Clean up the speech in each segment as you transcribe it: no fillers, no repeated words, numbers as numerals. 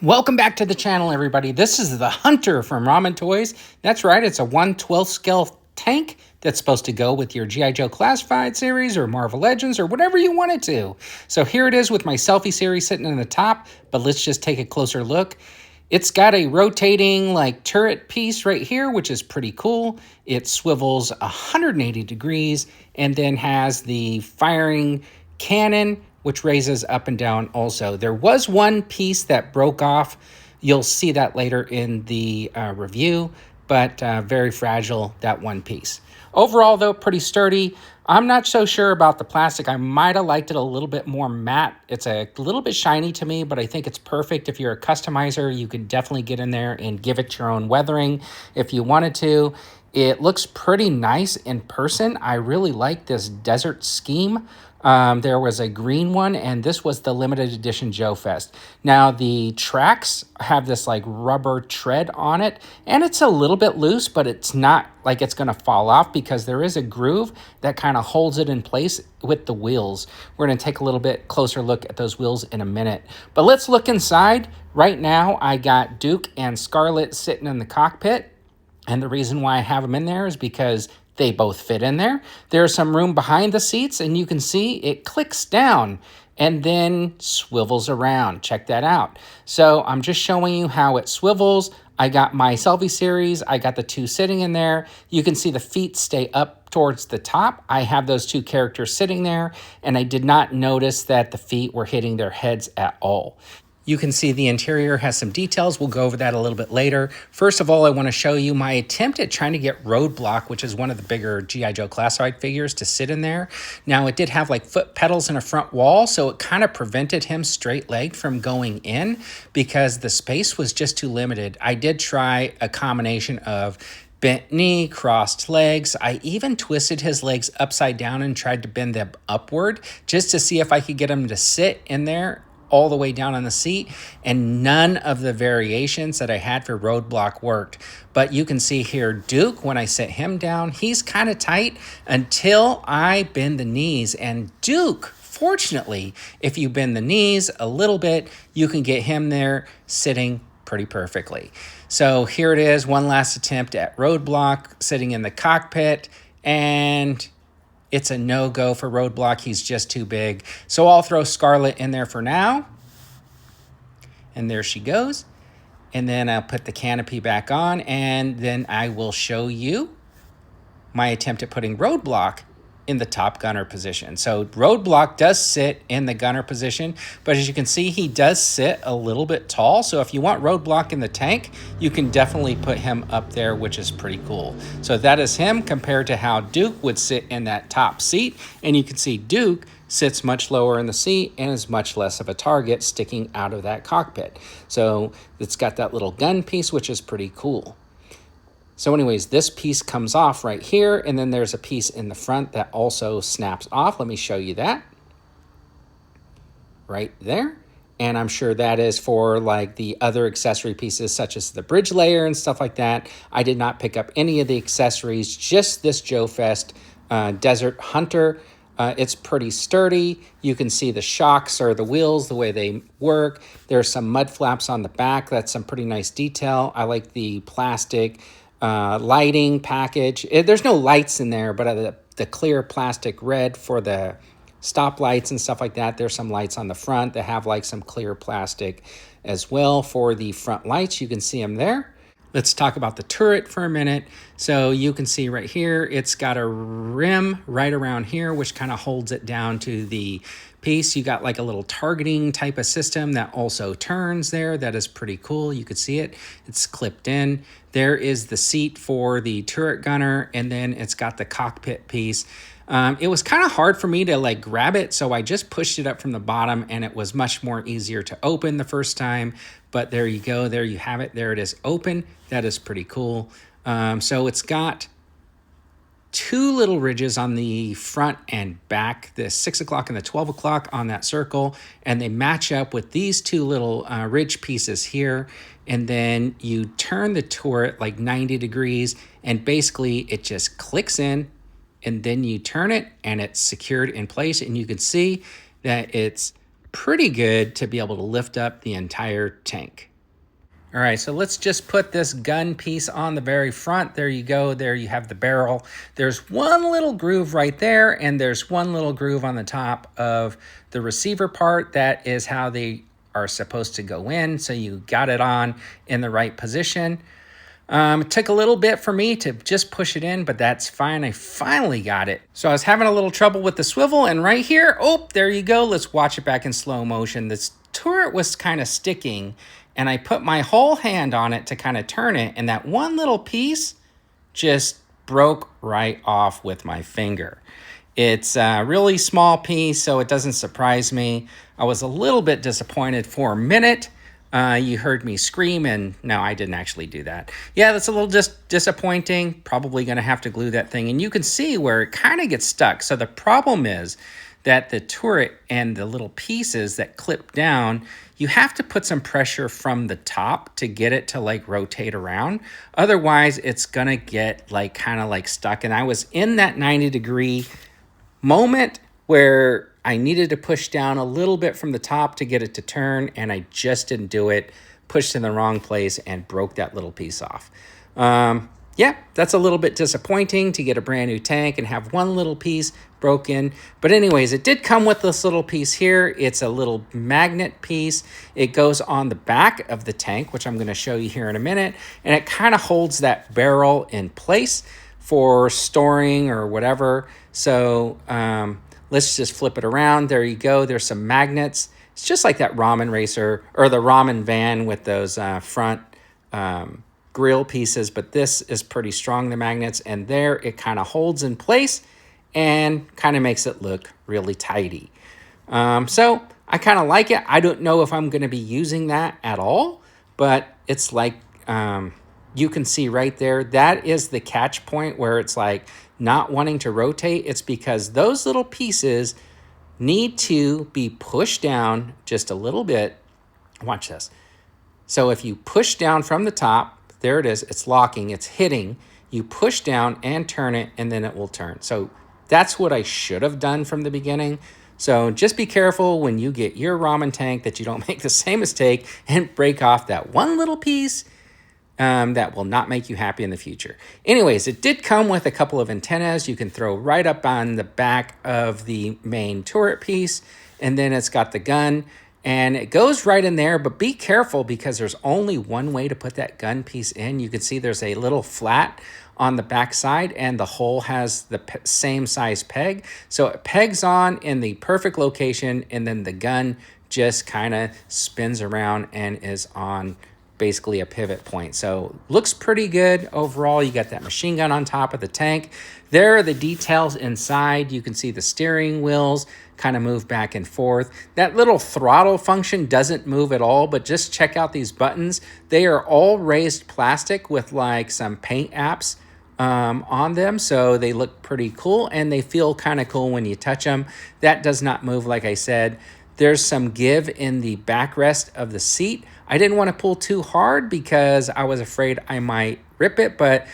Welcome back to the channel, everybody. This is the Hunter from Ramen Toys. That's right, it's a 1/12 scale tank that's supposed to go with your GIJOE Classified series or Marvel Legends or whatever you want it to. So here it is with my selfie series sitting in the top, but let's just take a closer look. It's got a rotating like turret piece right here, which is pretty cool. It swivels 180 degrees and then has the firing cannon, which raises up and down also. There was one piece that broke off. You'll see that later in the review, but very fragile, that one piece. Overall, though, pretty sturdy. I'm not so sure about the plastic. I might have liked it a little bit more matte. It's a little bit shiny to me, but I think it's perfect. If you're a customizer, you could definitely get in there and give it your own weathering if you wanted to. It looks pretty nice in person. I really like this desert scheme. There was a green one, and this was the limited edition Joe Fest. Now, the tracks have this like rubber tread on it, and it's a little bit loose, but it's not like it's going to fall off because there is a groove that kind of holds it in place with the wheels. We're going to take a little bit closer look at those wheels in a minute. But let's look inside. Right now, I got Duke and Scarlet sitting in the cockpit. And the reason why I have them in there is because they both fit in there. There's some room behind the seats, and you can see it clicks down and then swivels around. Check that out. So I'm just showing you how it swivels. I got my selfie series. I got the two sitting in there. You can see the feet stay up towards the top. I have those two characters sitting there, and I did not notice that the feet were hitting their heads at all. You can see the interior has some details. We'll go over that a little bit later. First of all, I want to show you my attempt at trying to get Roadblock, which is one of the bigger GIJOE Classified figures, to sit in there. Now, it did have like foot pedals and a front wall, so it kind of prevented him straight-legged from going in because the space was just too limited. I did try a combination of bent knee, crossed legs. I even twisted his legs upside down and tried to bend them upward just to see if I could get him to sit in there all the way down on the seat, and none of the variations that I had for Roadblock worked. But you can see here, Duke, when I sit him down, he's kind of tight until I bend the knees. And Duke, fortunately, if you bend the knees a little bit, you can get him there sitting pretty perfectly. So here it is, one last attempt at Roadblock, sitting in the cockpit, and it's a no-go for Roadblock. He's just too big. So I'll throw Scarlet in there for now. And there she goes. And then I'll put the canopy back on, and then I will show you my attempt at putting Roadblock in the top gunner position. So Roadblock does sit in the gunner position, but as you can see, he does sit a little bit tall. So if you want Roadblock in the tank, you can definitely put him up there, which is pretty cool. So that is him compared to how Duke would sit in that top seat. And you can see Duke sits much lower in the seat and is much less of a target sticking out of that cockpit. So it's got that little gun piece, which is pretty cool. So anyways, this piece comes off right here, and then there's a piece in the front that also snaps off. Let me show you that. Right there. And I'm sure that is for like the other accessory pieces, such as the bridge layer and stuff like that. I did not pick up any of the accessories, just this Joe Fest Desert Hunter. It's pretty sturdy. You can see the shocks or the wheels, the way they work. There's some mud flaps on the back. That's some pretty nice detail. I like the plastic lighting package. There's no lights in there, but the clear plastic red for the stop lights and stuff like that. There's some lights on the front that have like some clear plastic as well for the front lights. You can see them there. Let's talk about the turret for a minute. So you can see right here, it's got a rim right around here, which kind of holds it down to the piece. You got like a little targeting type of system that also turns there. That is pretty cool. You could see it. It's clipped in. There is the seat for the turret gunner, and then it's got the cockpit piece. It was kind of hard for me to like grab it, so I just pushed it up from the bottom, and it was much more easier to open the first time. But there you go. There you have it. There it is open. That is pretty cool. So it's got two little ridges on the front and back, the 6 o'clock and the 12 o'clock on that circle, and they match up with these two little ridge pieces here. And then you turn the turret like 90 degrees, and basically it just clicks in, and then you turn it and it's secured in place, and you can see that it's pretty good to be able to lift up the entire tank. All right, so let's just put this gun piece on the very front. There you go. There you have the barrel. There's one little groove right there, and there's one little groove on the top of the receiver part. That is how they are supposed to go in, so you got it on in the right position. It took a little bit for me to just push it in, but that's fine. I finally got it. So I was having a little trouble with the swivel, and right here, oh, there you go. Let's watch it back in slow motion. This turret was kind of sticking, and I put my whole hand on it to kind of turn it, and that one little piece just broke right off with my finger. It's a really small piece, so it doesn't surprise me. I was a little bit disappointed for a minute. You heard me scream, and no, I didn't actually do that. Yeah, that's a little disappointing. Probably going to have to glue that thing, and you can see where it kind of gets stuck. So the problem is that the turret and the little pieces that clip down, you have to put some pressure from the top to get it to like rotate around. Otherwise, it's going to get like kind of like stuck. And I was in that 90-degree moment where I needed to push down a little bit from the top to get it to turn, and I just didn't do it, pushed in the wrong place, and broke that little piece off. Yeah, that's a little bit disappointing to get a brand new tank and have one little piece broken. But anyways, it did come with this little piece here. It's a little magnet piece. It goes on the back of the tank, which I'm going to show you here in a minute, and it kind of holds that barrel in place for storing or whatever. So let's just flip it around. There you go. There's some magnets. It's just like that Ramen racer or the Ramen van with those front grill pieces, but this is pretty strong, the magnets, and there it kind of holds in place and kind of makes it look really tidy. So I kind of like it. I don't know if I'm going to be using that at all, but it's like you can see right there, that is the catch point where it's like not wanting to rotate. It's because those little pieces need to be pushed down just a little bit. Watch this. So if you push down from the top, there it is, it's locking, it's hitting. You push down and turn it, and then it will turn. So that's what I should have done from the beginning. So just be careful when you get your ramen tank that you don't make the same mistake and break off that one little piece. That will not make you happy in the future. Anyways, it did come with a couple of antennas you can throw right up on the back of the main turret piece, and then it's got the gun, and it goes right in there, but be careful because there's only one way to put that gun piece in. You can see there's a little flat on the back side, and the hole has the same size peg. So it pegs on in the perfect location, and then the gun just kind of spins around and is on basically a pivot point. So looks pretty good overall. You got that machine gun on top of the tank. There are the details inside. You can see the steering wheels kind of move back and forth. That little throttle function doesn't move at all, but just check out these buttons. They are all raised plastic with like some paint apps on them, so they look pretty cool, and they feel kind of cool when you touch them. That does not move, like I said. There's some give in the backrest of the seat. I didn't want to pull too hard because I was afraid I might rip it, but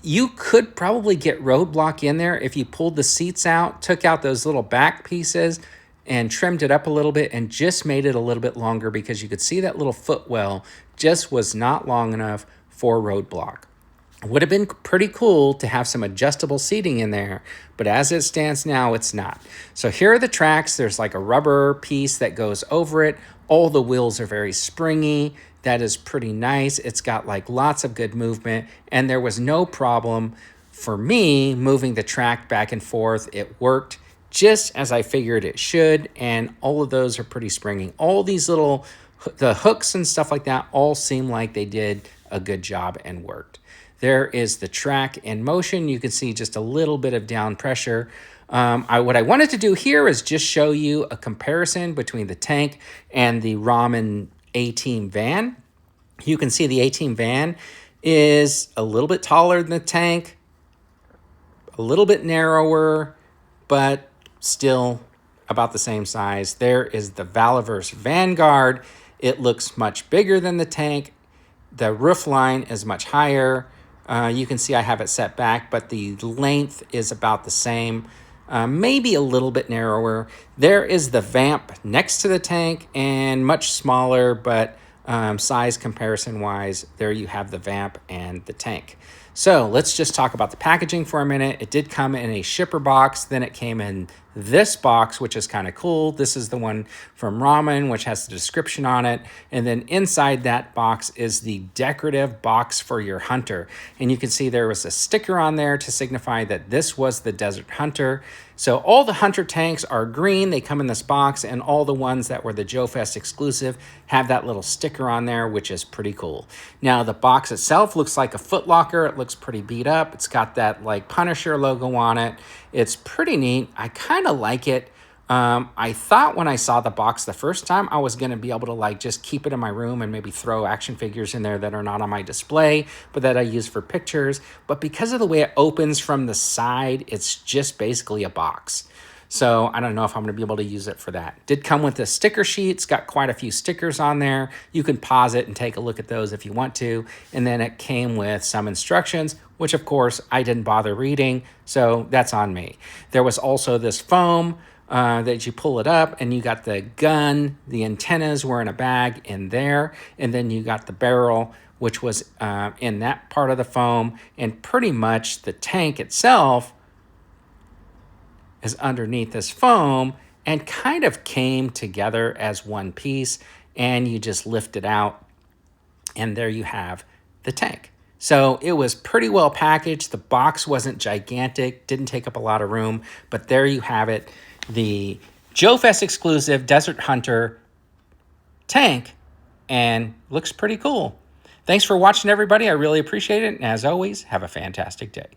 you could probably get roadblock in there if you pulled the seats out, took out those little back pieces, and trimmed it up a little bit and just made it a little bit longer, because you could see that little footwell just was not long enough for roadblock. Would have been pretty cool to have some adjustable seating in there, but as it stands now, it's not. So here are the tracks. There's like a rubber piece that goes over it. All the wheels are very springy. That is pretty nice. It's got like lots of good movement, and there was no problem for me moving the track back and forth. It worked just as I figured it should, and all of those are pretty springy. All these little, the hooks and stuff like that all seem like they did a good job and worked. There is the track in motion. You can see just a little bit of down pressure. What I wanted to do here is just show you a comparison between the tank and the Ramen Ateam van. You can see the Ateam van is a little bit taller than the tank, a little bit narrower, but still about the same size. There is the Valaverse Vanguard. It looks much bigger than the tank. The roof line is much higher. You can see I have it set back, but the length is about the same. maybe a little bit narrower. There is the Vamp next to the tank and much smaller, but size comparison wise, there you have the Vamp and the tank. So let's just talk about the packaging for a minute. It did come in a shipper box, then it came in this box, which is kind of cool. This is the one from Ramen, which has the description on it. And then inside that box is the decorative box for your hunter. And you can see there was a sticker on there to signify that this was the Desert Hunter. So all the Hunter tanks are green. They come in this box, and all the ones that were the Joe Fest exclusive have that little sticker on there, which is pretty cool. Now, the box itself looks like a Foot Locker. It looks pretty beat up. It's got that like Punisher logo on it. It's pretty neat. I kind of like it. I thought when I saw the box the first time, I was going to be able to like just keep it in my room and maybe throw action figures in there that are not on my display, but that I use for pictures. But because of the way it opens from the side, it's just basically a box. So I don't know if I'm going to be able to use it for that. Did come with a sticker sheet. It's got quite a few stickers on there. You can pause it and take a look at those if you want to. And then it came with some instructions, which of course I didn't bother reading. So that's on me. There was also this foam that you pull it up, and you got the gun, the antennas were in a bag in there, and then you got the barrel, which was in that part of the foam, and pretty much the tank itself is underneath this foam and kind of came together as one piece, and you just lift it out, and there you have the tank. So it was pretty well packaged. The box wasn't gigantic, didn't take up a lot of room, but there you have it. The Joe Fest exclusive Desert Hunter tank, and looks pretty cool. Thanks for watching, everybody. I really appreciate it. And as always, have a fantastic day.